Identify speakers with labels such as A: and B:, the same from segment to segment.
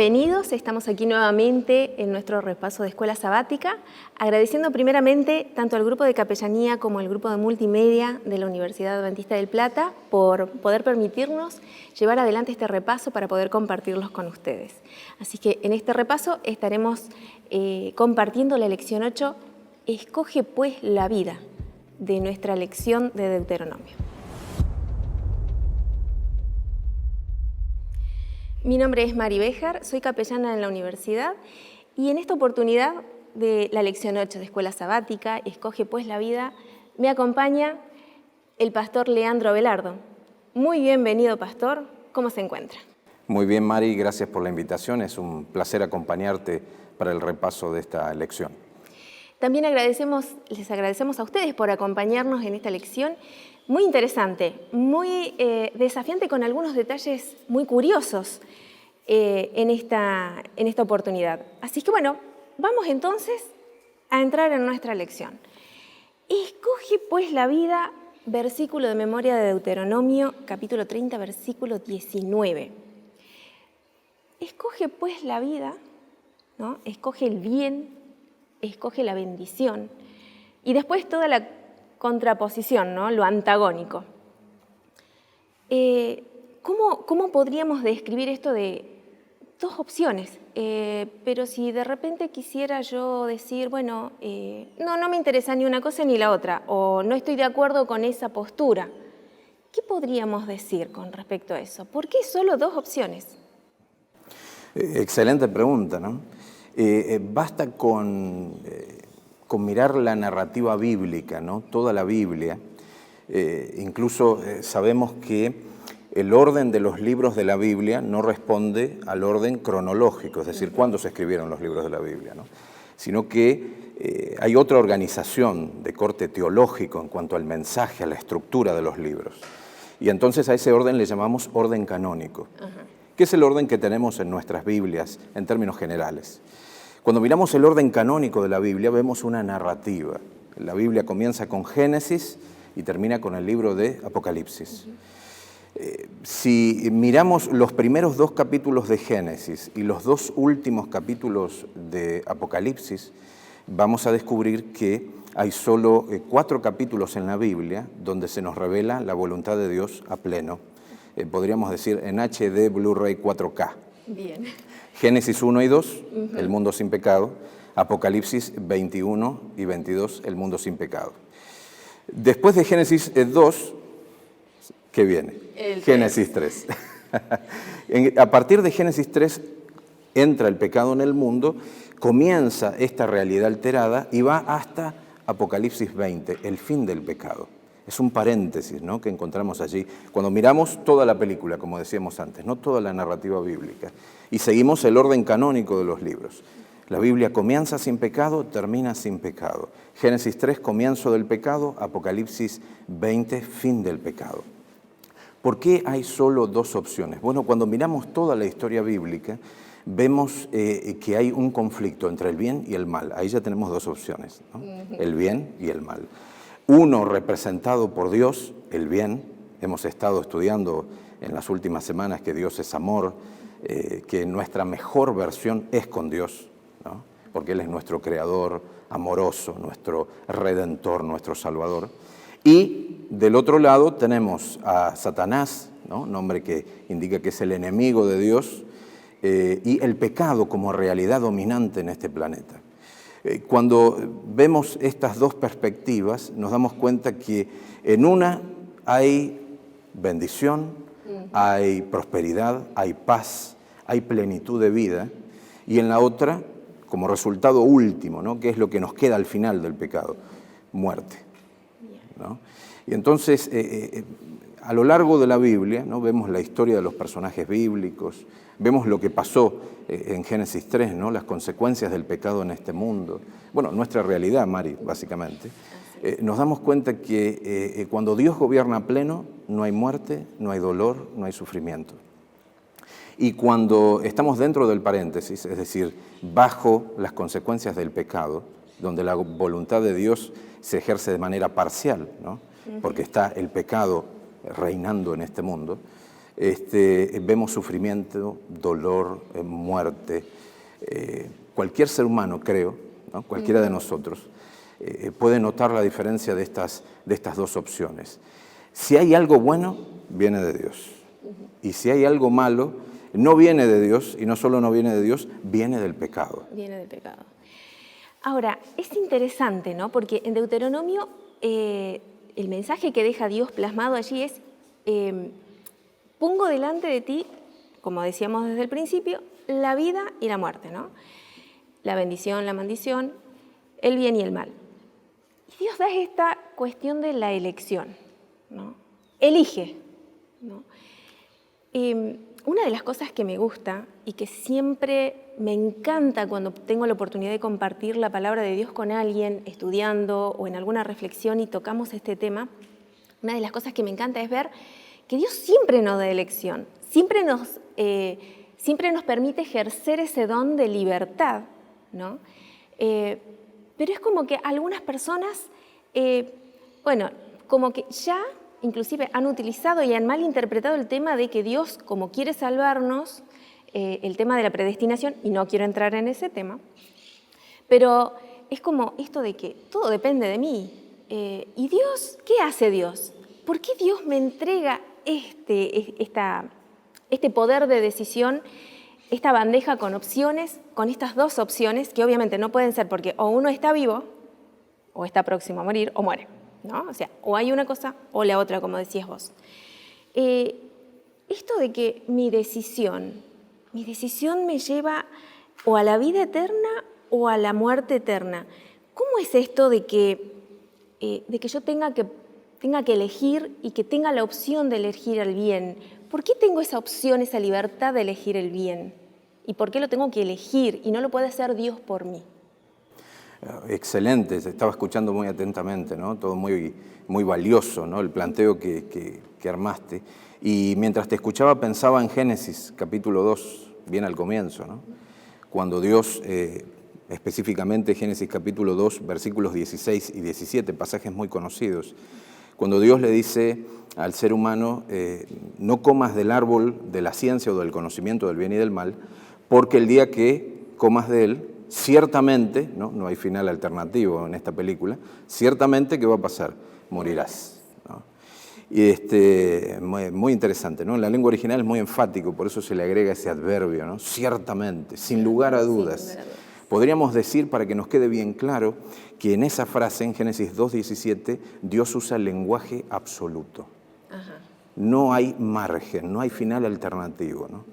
A: bienvenidos. Estamos aquí nuevamente en nuestro repaso de escuela sabática, agradeciendo primeramente tanto al grupo de capellanía como al grupo de multimedia de la Universidad Adventista del Plata por poder permitirnos llevar adelante este repaso para poder compartirlos con ustedes. Así que en este repaso estaremos compartiendo la lección 8, Escoge pues la vida, de nuestra lección de Deuteronomio. Mi nombre es Mari Béjar, soy capellana en la universidad y en esta oportunidad de la lección 8 de Escuela Sabática, Escoge pues la vida, me acompaña el pastor Leandro Abelardo. Muy bienvenido, pastor. ¿Cómo se encuentra?
B: Muy bien, Mari, gracias por la invitación. Es un placer acompañarte para el repaso de esta lección.
A: También les agradecemos a ustedes por acompañarnos en esta lección. Muy interesante, muy desafiante, con algunos detalles muy curiosos en esta oportunidad. Así que bueno, vamos entonces a entrar en nuestra lección. Escoge pues la vida, versículo de memoria de Deuteronomio, capítulo 30, versículo 19. Escoge pues la vida, ¿no? Escoge el bien, escoge la bendición y después toda la contraposición, ¿no? Lo antagónico. ¿Cómo podríamos describir esto de dos opciones? Pero si de repente quisiera yo decir, bueno, no me interesa ni una cosa ni la otra, o no estoy de acuerdo con esa postura, ¿qué podríamos decir con respecto a eso? ¿Por qué solo dos opciones?
B: Excelente pregunta, ¿no? Basta con mirar la narrativa bíblica, ¿no? Toda la Biblia. Incluso sabemos que el orden de los libros de la Biblia no responde al orden cronológico, es decir, cuándo se escribieron los libros de la Biblia, ¿no? Sino que hay otra organización de corte teológico en cuanto al mensaje, a la estructura de los libros. Y entonces a ese orden le llamamos orden canónico, que es el orden que tenemos en nuestras Biblias en términos generales. Cuando miramos el orden canónico de la Biblia, vemos una narrativa. La Biblia comienza con Génesis y termina con el libro de Apocalipsis. Si miramos los primeros dos capítulos de Génesis y los dos últimos capítulos de Apocalipsis, vamos a descubrir que hay solo 4 capítulos en la Biblia donde se nos revela la voluntad de Dios a pleno. Podríamos decir en HD Blu-ray 4K.
A: Bien.
B: Génesis 1 y 2, el mundo sin pecado. Apocalipsis 21 y 22, el mundo sin pecado. Después de Génesis 2, ¿qué viene? Génesis 3. A partir de Génesis 3 entra el pecado en el mundo, comienza esta realidad alterada y va hasta Apocalipsis 20, el fin del pecado. Es un paréntesis, ¿no?, que encontramos allí cuando miramos toda la película, como decíamos antes, no toda la narrativa bíblica, y seguimos el orden canónico de los libros. La Biblia comienza sin pecado, termina sin pecado. Génesis 3, comienzo del pecado, Apocalipsis 20, fin del pecado. ¿Por qué hay solo dos opciones? Bueno, cuando miramos toda la historia bíblica, vemos que hay un conflicto entre el bien y el mal. Ahí ya tenemos dos opciones, ¿no? El bien y el mal. Uno representado por Dios, el bien. Hemos estado estudiando en las últimas semanas que Dios es amor, que nuestra mejor versión es con Dios, ¿no? Porque Él es nuestro creador amoroso, nuestro redentor, nuestro salvador. Y del otro lado tenemos a Satanás, ¿no?, nombre que indica que es el enemigo de Dios, y el pecado como realidad dominante en este planeta. Cuando vemos estas dos perspectivas, nos damos cuenta que en una hay bendición, hay prosperidad, hay paz, hay plenitud de vida, y en la otra, como resultado último, ¿no?, que es lo que nos queda al final del pecado, muerte, ¿no? Y entonces, a lo largo de la Biblia, ¿no?, vemos la historia de los personajes bíblicos, vemos lo que pasó en Génesis 3, ¿no?, las consecuencias del pecado en este mundo. Bueno, nuestra realidad, Mari, básicamente. Nos damos cuenta que cuando Dios gobierna a pleno, no hay muerte, no hay dolor, no hay sufrimiento. Y cuando estamos dentro del paréntesis, es decir, bajo las consecuencias del pecado, donde la voluntad de Dios se ejerce de manera parcial, ¿no?, porque está el pecado reinando en este mundo, vemos sufrimiento, dolor, muerte. Cualquier ser humano, creo, ¿no? Cualquiera de nosotros, puede notar la diferencia de estas dos opciones. Si hay algo bueno, viene de Dios. Y si hay algo malo, no viene de Dios, y no solo no viene de Dios, viene del pecado.
A: Viene del pecado. Ahora, es interesante, ¿no? Porque en Deuteronomio el mensaje que deja Dios plasmado allí es, pongo delante de ti, como decíamos desde el principio, la vida y la muerte, ¿no? La bendición, la maldición, el bien y el mal. Y Dios da esta cuestión de la elección, ¿no? Elige, ¿no? Una de las cosas que me gusta y que siempre me encanta cuando tengo la oportunidad de compartir la palabra de Dios con alguien, estudiando o en alguna reflexión y tocamos este tema, una de las cosas que me encanta es ver que Dios siempre nos da elección, siempre nos permite ejercer ese don de libertad, ¿no? Pero es como que algunas personas, como que ya inclusive han utilizado y han malinterpretado el tema de que Dios, como quiere salvarnos, el tema de la predestinación, y no quiero entrar en ese tema, pero es como esto de que todo depende de mí. ¿Y Dios? ¿Qué hace Dios? ¿Por qué Dios me entrega este poder de decisión, esta bandeja con opciones, con estas dos opciones, que obviamente no pueden ser porque o uno está vivo, o está próximo a morir, o muere, ¿no? O sea, o hay una cosa o la otra, como decías vos. Esto de que mi decisión me lleva o a la vida eterna o a la muerte eterna. ¿Cómo es esto de que yo tenga que elegir y que tenga la opción de elegir el bien? ¿Por qué tengo esa opción, esa libertad de elegir el bien? ¿Y por qué lo tengo que elegir y no lo puede hacer Dios por mí?
B: Excelente, te estaba escuchando muy atentamente, ¿no? Todo muy, muy valioso, ¿no? El planteo que armaste. Y mientras te escuchaba pensaba en Génesis, capítulo 2, bien al comienzo, ¿no? Cuando Dios, específicamente Génesis capítulo 2, versículos 16 y 17, pasajes muy conocidos, cuando Dios le dice al ser humano, no comas del árbol de la ciencia o del conocimiento del bien y del mal, porque el día que comas de él, ciertamente, no hay final alternativo en esta película, ciertamente, ¿qué va a pasar? Morirás, ¿no? Y muy interesante, ¿no? En la lengua original es muy enfático, por eso se le agrega ese adverbio, ¿no? Ciertamente, sin lugar a dudas. Podríamos decir, para que nos quede bien claro, que en esa frase, en Génesis 2:17, Dios usa el lenguaje absoluto. Ajá. No hay margen, no hay final alternativo, ¿no?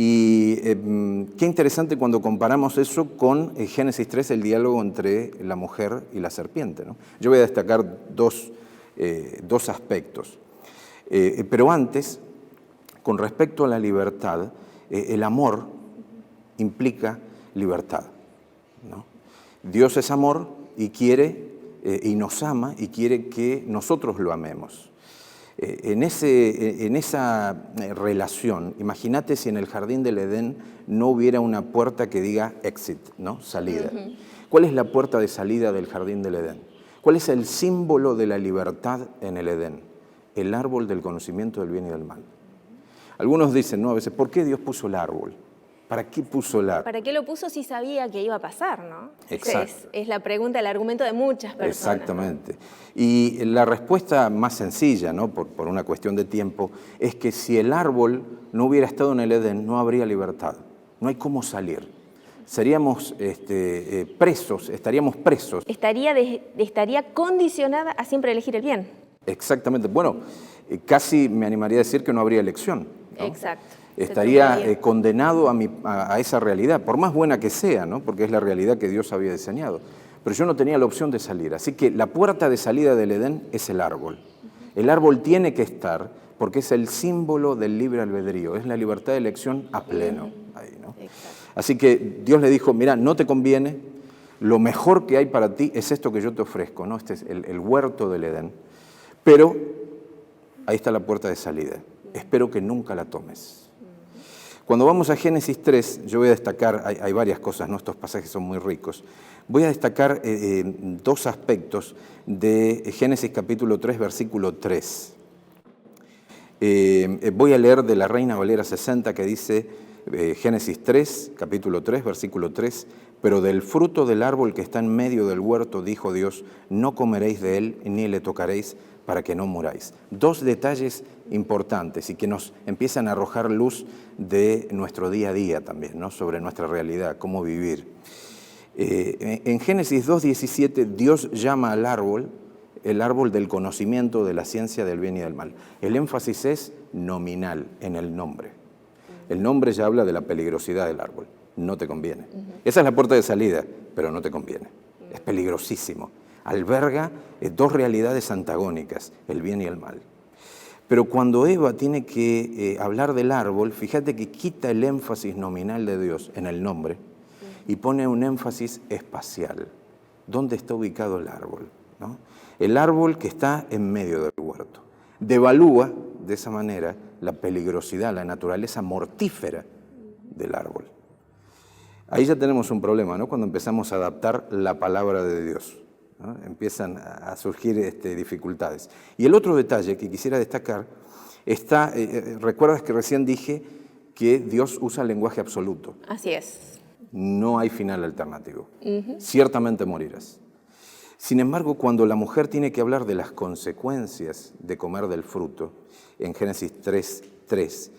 B: Y qué interesante cuando comparamos eso con Génesis 3, el diálogo entre la mujer y la serpiente, ¿no? Yo voy a destacar dos aspectos. Pero antes, con respecto a la libertad, el amor implica libertad, ¿no? Dios es amor y quiere, y nos ama y quiere que nosotros lo amemos. En esa relación, imagínate si en el jardín del Edén no hubiera una puerta que diga exit, ¿no? Salida. Uh-huh. ¿Cuál es la puerta de salida del jardín del Edén? ¿Cuál es el símbolo de la libertad en el Edén? El árbol del conocimiento del bien y del mal. Algunos dicen, ¿no? A veces, ¿por qué Dios puso el árbol? ¿Para qué puso el árbol?
A: ¿Para qué lo puso si sabía que iba a pasar, no?
B: Exacto.
A: Es la pregunta, el argumento de muchas personas.
B: Exactamente. Y la respuesta más sencilla, ¿no? Por una cuestión de tiempo, es que si el árbol no hubiera estado en el Edén, no habría libertad. No hay cómo salir. Seríamos presos, estaríamos presos.
A: Estaría condicionada a siempre elegir el bien.
B: Exactamente. Bueno, casi me animaría a decir que no habría elección, ¿no?
A: Exacto.
B: Estaría condenado a esa realidad, por más buena que sea, ¿no? Porque es la realidad que Dios había diseñado. Pero yo no tenía la opción de salir. Así que la puerta de salida del Edén es el árbol. El árbol tiene que estar porque es el símbolo del libre albedrío, es la libertad de elección a pleno. Ahí, ¿no? Así que Dios le dijo, mira, no te conviene, lo mejor que hay para ti es esto que yo te ofrezco, ¿no? Este es el huerto del Edén. Pero ahí está la puerta de salida. Espero que nunca la tomes. Cuando vamos a Génesis 3, yo voy a destacar, hay varias cosas, ¿no? Estos pasajes son muy ricos. Voy a destacar dos aspectos de Génesis capítulo 3, versículo 3. Voy a leer de la Reina Valera 60 que dice, Génesis 3, capítulo 3, versículo 3, pero del fruto del árbol que está en medio del huerto, dijo Dios, no comeréis de él ni le tocaréis para que no muráis. Dos detalles importantes y que nos empiezan a arrojar luz de nuestro día a día también, ¿no? Sobre nuestra realidad, cómo vivir. En Génesis 2:17, Dios llama al árbol el árbol del conocimiento de la ciencia del bien y del mal. El énfasis es nominal, en el nombre. El nombre ya habla de la peligrosidad del árbol. No te conviene. Esa es la puerta de salida, pero no te conviene. Es peligrosísimo. Alberga dos realidades antagónicas, el bien y el mal. Pero cuando Eva tiene que hablar del árbol, fíjate que quita el énfasis nominal de Dios en el nombre y pone un énfasis espacial. ¿Dónde está ubicado el árbol? ¿No? El árbol que está en medio del huerto. Devalúa de esa manera la peligrosidad, la naturaleza mortífera del árbol. Ahí ya tenemos un problema, ¿no? Cuando empezamos a adaptar la palabra de Dios, ¿no? Empiezan a surgir dificultades. Y el otro detalle que quisiera destacar está, recuerdas que recién dije que Dios usa el lenguaje absoluto.
A: Así es.
B: No hay final alternativo. Ciertamente morirás. Sin embargo, cuando la mujer tiene que hablar de las consecuencias de comer del fruto, en Génesis 3:3,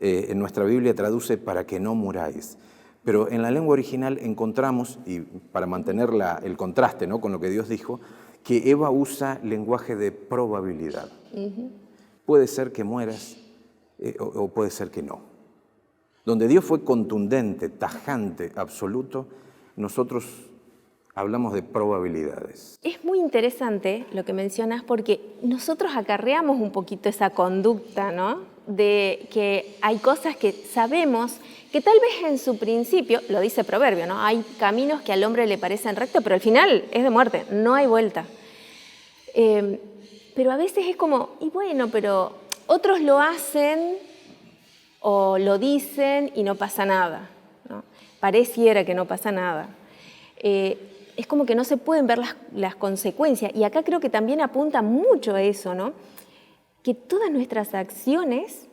B: en nuestra Biblia traduce para que no muráis. Pero en la lengua original encontramos, y para mantener el contraste, ¿no?, con lo que Dios dijo, que Eva usa lenguaje de probabilidad. Puede ser que mueras o puede ser que no. Donde Dios fue contundente, tajante, absoluto, nosotros hablamos de probabilidades.
A: Es muy interesante lo que mencionas porque nosotros acarreamos un poquito esa conducta, ¿no? De que hay cosas que sabemos que tal vez en su principio, lo dice Proverbio, ¿no? Hay caminos que al hombre le parecen rectos, pero al final es de muerte, no hay vuelta. Pero a veces es como, y bueno, pero otros lo hacen o lo dicen y no pasa nada, ¿no? Pareciera que no pasa nada. Es como que no se pueden ver las consecuencias. Y acá creo que también apunta mucho a eso, ¿no? Que todas nuestras acciones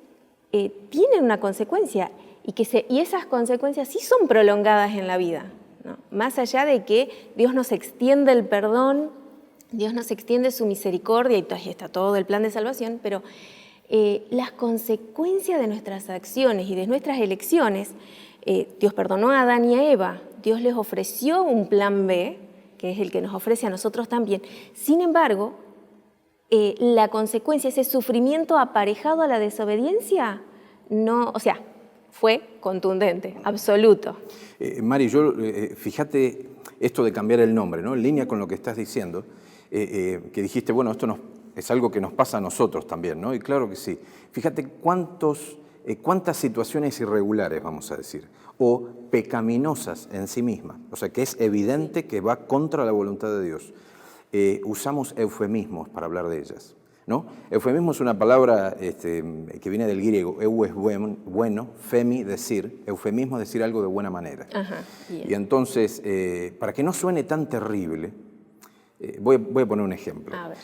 A: tienen una consecuencia y esas consecuencias sí son prolongadas en la vida, ¿no? Más allá de que Dios nos extiende el perdón, Dios nos extiende su misericordia y ahí está todo el plan de salvación, pero las consecuencias de nuestras acciones y de nuestras elecciones, Dios perdonó a Adán y a Eva, Dios les ofreció un plan B, que es el que nos ofrece a nosotros también. Sin embargo, la consecuencia, ese sufrimiento aparejado a la desobediencia, no, o sea, fue contundente, absoluto.
B: Mari, fíjate esto de cambiar el nombre, ¿no? En línea con lo que estás diciendo, que dijiste, bueno, esto es algo que nos pasa a nosotros también, ¿no? Y claro que sí. Fíjate cuántas situaciones irregulares, vamos a decir, o pecaminosas en sí mismas, o sea, que es evidente que va contra la voluntad de Dios. Usamos eufemismos para hablar de ellas, ¿no? Eufemismo es una palabra que viene del griego, eu es bueno, femi, decir, eufemismo es decir algo de buena manera.
A: Ajá,
B: y entonces, para que no suene tan terrible, voy a poner un ejemplo.
A: A ver.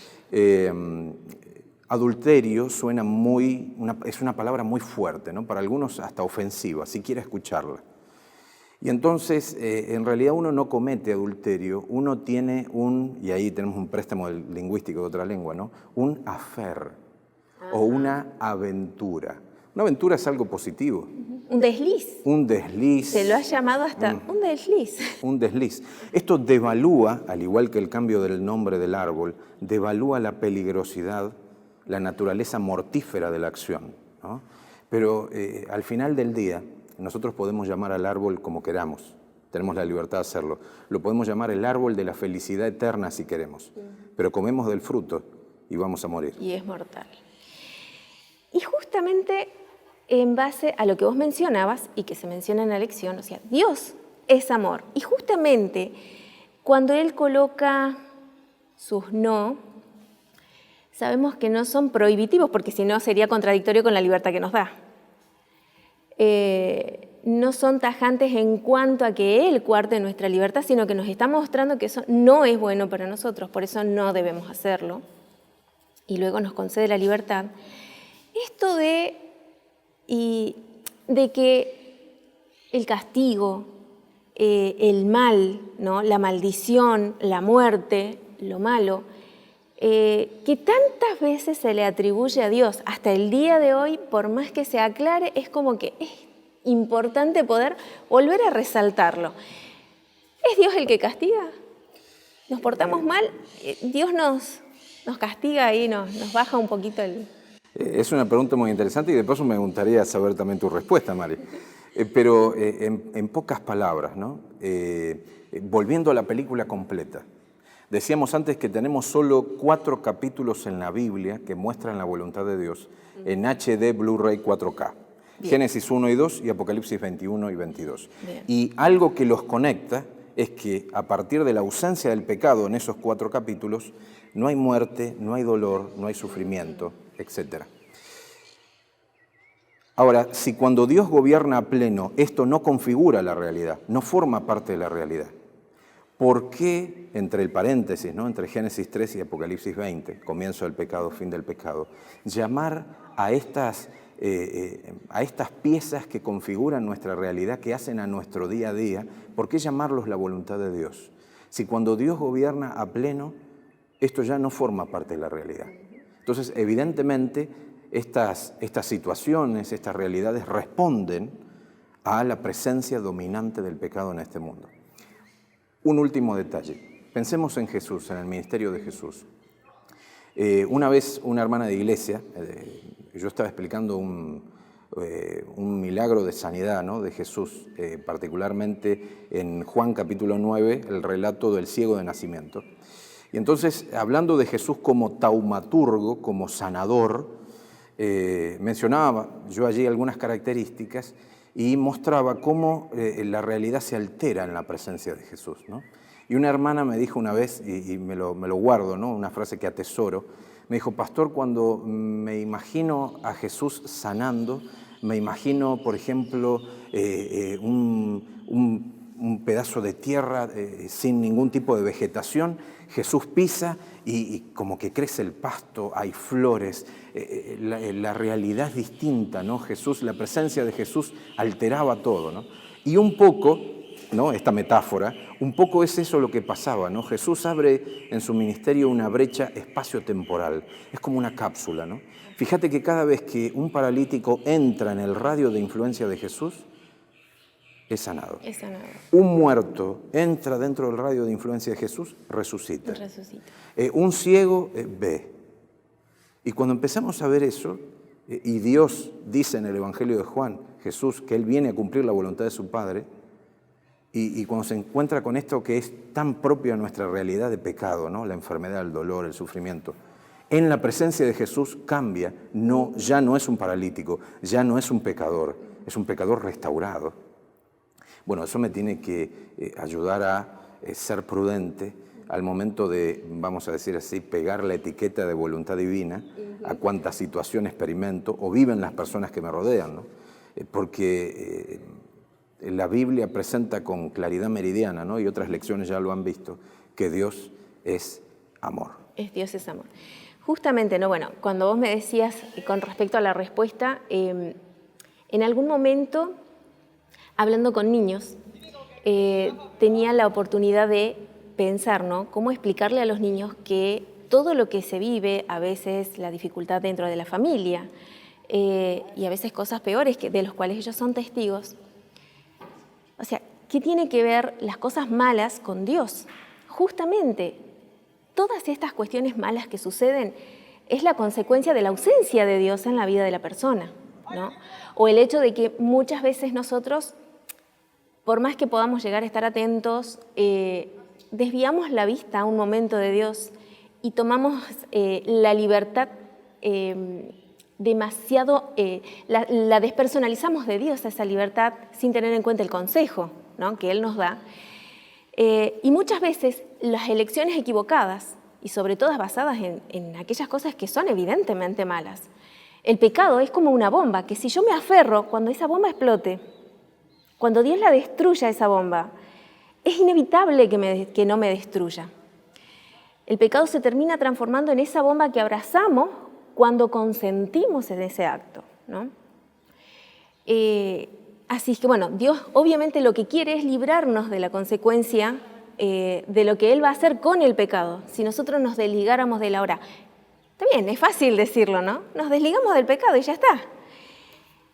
B: Adulterio suena es una palabra muy fuerte, ¿no? Para algunos hasta ofensiva, si quiere escucharla. Y entonces, en realidad uno no comete adulterio, uno tiene y ahí tenemos un préstamo lingüístico de otra lengua, ¿no? Un affair o una aventura. Una aventura es algo positivo.
A: Un desliz.
B: Un desliz.
A: Se lo ha llamado hasta un desliz.
B: Un desliz. Esto devalúa, al igual que el cambio del nombre del árbol, devalúa la peligrosidad, la naturaleza mortífera de la acción, ¿no? Pero al final del día, nosotros podemos llamar al árbol como queramos, tenemos la libertad de hacerlo. Lo podemos llamar el árbol de la felicidad eterna si queremos, pero comemos del fruto y vamos a morir.
A: Y es mortal. Y justamente en base a lo que vos mencionabas y que se menciona en la lección, o sea, Dios es amor. Y justamente cuando Él coloca sus no, sabemos que no son prohibitivos, porque si no sería contradictorio con la libertad que nos da. No son tajantes en cuanto a que Él cuarte nuestra libertad, sino que nos está mostrando que eso no es bueno para nosotros, por eso no debemos hacerlo. Y luego nos concede la libertad. Esto de que el castigo, el mal, ¿no? La maldición, la muerte, lo malo, que tantas veces se le atribuye a Dios, hasta el día de hoy, por más que se aclare, es como que es importante poder volver a resaltarlo. ¿Es Dios el que castiga? ¿Nos portamos mal? ¿Dios nos castiga y nos baja un poquito el...?
B: Es una pregunta muy interesante y de paso me gustaría saber también tu respuesta, Mari. Pero en pocas palabras, ¿no? Volviendo a la película completa. Decíamos antes que tenemos solo 4 capítulos en la Biblia que muestran la voluntad de Dios en HD Blu-ray 4K. Bien. Génesis 1 y 2 y Apocalipsis 21 y 22. Bien. Y algo que los conecta es que a partir de la ausencia del pecado en esos 4 capítulos, no hay muerte, no hay dolor, no hay sufrimiento, etc. Ahora, si cuando Dios gobierna a pleno, esto no configura la realidad, no forma parte de la realidad, ¿por qué, entre el paréntesis, ¿no? Entre Génesis 3 y Apocalipsis 20, comienzo del pecado, fin del pecado, llamar a estas piezas que configuran nuestra realidad, que hacen a nuestro día a día, ¿por qué llamarlos la voluntad de Dios? Si cuando Dios gobierna a pleno, esto ya no forma parte de la realidad. Entonces, evidentemente, estas situaciones, estas realidades responden a la presencia dominante del pecado en este mundo. Un último detalle. Pensemos en Jesús, en el ministerio de Jesús. Una vez una hermana de iglesia, yo estaba explicando un milagro de sanidad, ¿no? De Jesús, particularmente en Juan capítulo 9, el relato del ciego de nacimiento. Y entonces, hablando de Jesús como taumaturgo, como sanador, mencionaba yo allí algunas características y mostraba cómo la realidad se altera en la presencia de Jesús, ¿no? Y una hermana me dijo una vez, y me lo guardo, ¿no? Una frase que atesoro, me dijo: pastor, cuando me imagino a Jesús sanando, me imagino, por ejemplo, un pedazo de tierra sin ningún tipo de vegetación, Jesús pisa y como que crece el pasto, hay flores, la realidad es distinta, ¿no? Jesús, la presencia de Jesús alteraba todo, ¿no? Y un poco, ¿no? Esta metáfora, un poco es eso lo que pasaba, ¿no? Jesús abre en su ministerio una brecha espacio-temporal, es como una cápsula, ¿no? Fíjate que cada vez que un paralítico entra en el radio de influencia de Jesús, es sanado. Es sanado. Un muerto entra dentro del radio de influencia de Jesús, resucita. Un ciego ve. Y cuando empezamos a ver eso, y Dios dice en el Evangelio de Juan, Jesús, que Él viene a cumplir la voluntad de su Padre, y cuando se encuentra con esto que es tan propio a nuestra realidad de pecado, ¿no? La enfermedad, el dolor, el sufrimiento, en la presencia de Jesús cambia, ya no es un paralítico, ya no es un pecador restaurado. Bueno, eso me tiene que ayudar a ser prudente al momento de, vamos a decir así, pegar la etiqueta de voluntad divina a cuánta situación experimento o viven las personas que me rodean, ¿no? Porque la Biblia presenta con claridad meridiana, ¿no? Y otras lecciones ya lo han visto, que Dios es amor.
A: Dios es amor. Justamente, ¿no? Bueno, cuando vos me decías con respecto a la respuesta, en algún momento, hablando con niños, tenía la oportunidad de pensar, ¿no? Cómo explicarle a los niños que todo lo que se vive, a veces la dificultad dentro de la familia, y a veces cosas peores de los cuales ellos son testigos. O sea, ¿qué tiene que ver las cosas malas con Dios? Justamente, todas estas cuestiones malas que suceden es la consecuencia de la ausencia de Dios en la vida de la persona, ¿no? O el hecho de que muchas veces nosotros, por más que podamos llegar a estar atentos, desviamos la vista a un momento de Dios y tomamos la libertad demasiado, la despersonalizamos de Dios, esa libertad, sin tener en cuenta el consejo, ¿no? Que Él nos da. Y muchas veces las elecciones equivocadas, y sobre todo basadas en aquellas cosas que son evidentemente malas. El pecado es como una bomba, que si yo me aferro, cuando esa bomba explote, cuando Dios la destruya esa bomba, es inevitable que no me destruya. El pecado se termina transformando en esa bomba que abrazamos cuando consentimos en ese acto, ¿no? Así es que, bueno, Dios obviamente lo que quiere es librarnos de la consecuencia de lo que Él va a hacer con el pecado, si nosotros nos desligáramos de la hora. Está bien, es fácil decirlo, ¿no? Nos desligamos del pecado y ya está.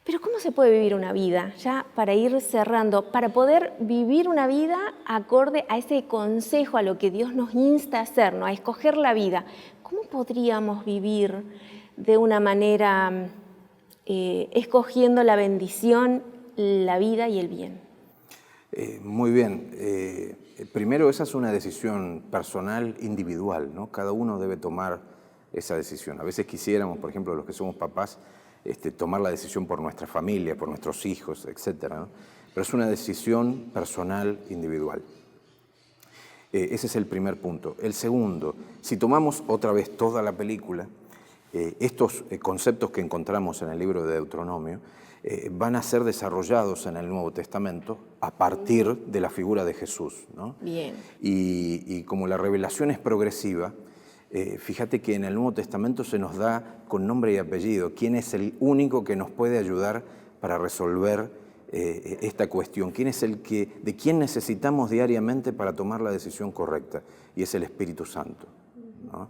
A: Pero ¿cómo se puede vivir una vida? Ya para ir cerrando, para poder vivir una vida acorde a ese consejo, a lo que Dios nos insta a hacer, ¿no? A escoger la vida. ¿Cómo podríamos vivir de una manera escogiendo la bendición, la vida y el bien?
B: Muy bien. Primero, esa es una decisión personal, individual, ¿no? Cada uno debe tomar esa decisión. A veces quisiéramos, por ejemplo, los que somos papás, tomar la decisión por nuestra familia, por nuestros hijos, etc., ¿no? Pero es una decisión personal, individual. Ese es el primer punto. El segundo, si tomamos otra vez toda la película, estos conceptos que encontramos en el libro de Deuteronomio van a ser desarrollados en el Nuevo Testamento a partir de la figura de Jesús, ¿no?
A: Bien.
B: Y como la revelación es progresiva, fíjate que en el Nuevo Testamento se nos da con nombre y apellido quién es el único que nos puede ayudar para resolver esta cuestión, de quién necesitamos diariamente para tomar la decisión correcta, y es el Espíritu Santo, ¿no?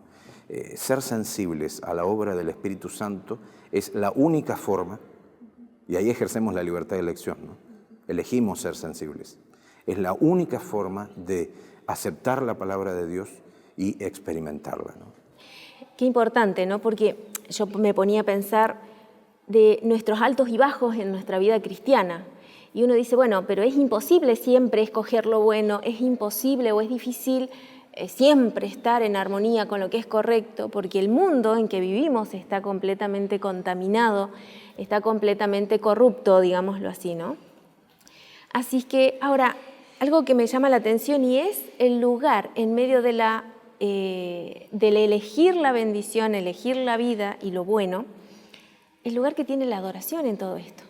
B: Ser sensibles a la obra del Espíritu Santo es la única forma, y ahí ejercemos la libertad de elección, ¿no? Elegimos ser sensibles. Es la única forma de aceptar la palabra de Dios y experimentarla, ¿no?
A: Qué importante, ¿no? Porque yo me ponía a pensar de nuestros altos y bajos en nuestra vida cristiana. Y uno dice, bueno, pero es imposible siempre escoger lo bueno, es imposible o es difícil siempre estar en armonía con lo que es correcto, porque el mundo en que vivimos está completamente contaminado, está completamente corrupto, digámoslo así, ¿no? Así que ahora, algo que me llama la atención y es el lugar en medio del elegir la bendición, elegir la vida y lo bueno, el lugar que tiene la adoración en todo esto.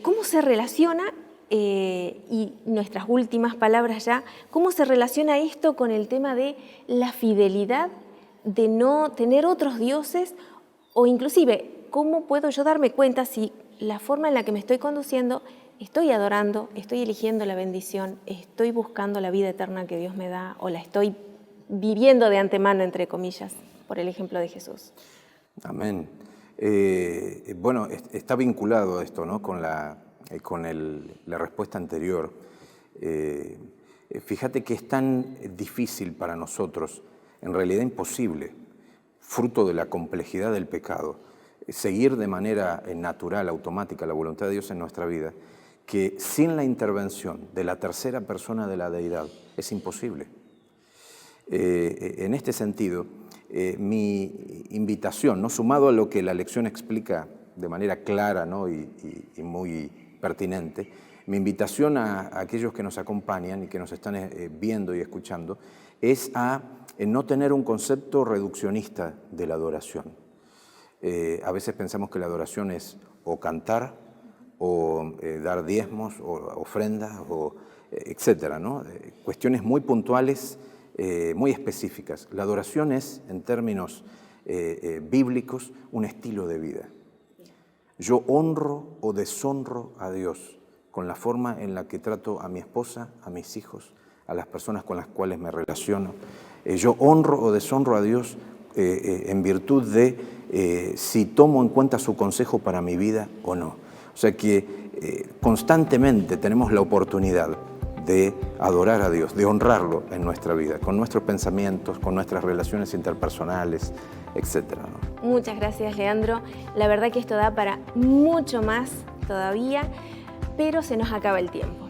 A: ¿Cómo se relaciona, y nuestras últimas palabras ya, cómo se relaciona esto con el tema de la fidelidad, de no tener otros dioses, o inclusive, cómo puedo yo darme cuenta si la forma en la que me estoy conduciendo, estoy adorando, estoy eligiendo la bendición, estoy buscando la vida eterna que Dios me da, o la estoy viviendo de antemano, entre comillas, por el ejemplo de Jesús?
B: Amén. Bueno, está vinculado esto, ¿no? con la respuesta anterior. Fíjate que es tan difícil para nosotros, en realidad imposible, fruto de la complejidad del pecado, seguir de manera natural, automática, la voluntad de Dios en nuestra vida, que sin la intervención de la tercera persona de la deidad es imposible. En este sentido, mi invitación, ¿no? Sumado a lo que la lección explica de manera clara, ¿no? y muy pertinente, mi invitación a aquellos que nos acompañan y que nos están viendo y escuchando es a no tener un concepto reduccionista de la adoración. A veces pensamos que la adoración es o cantar, o dar diezmos, o ofrendas, etcétera, ¿no? Cuestiones muy puntuales, muy específicas. La adoración es, en términos bíblicos, un estilo de vida. Yo honro o deshonro a Dios con la forma en la que trato a mi esposa, a mis hijos, a las personas con las cuales me relaciono. Yo honro o deshonro a Dios en virtud de si tomo en cuenta su consejo para mi vida o no. O sea que constantemente tenemos la oportunidad de adorar a Dios, de honrarlo en nuestra vida, con nuestros pensamientos, con nuestras relaciones interpersonales, etcétera, ¿no?
A: Muchas gracias, Leandro. La verdad que esto da para mucho más todavía, pero se nos acaba el tiempo.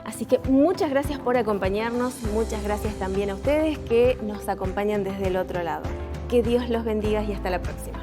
A: Así que muchas gracias por acompañarnos, muchas gracias también a ustedes que nos acompañan desde el otro lado. Que Dios los bendiga y hasta la próxima.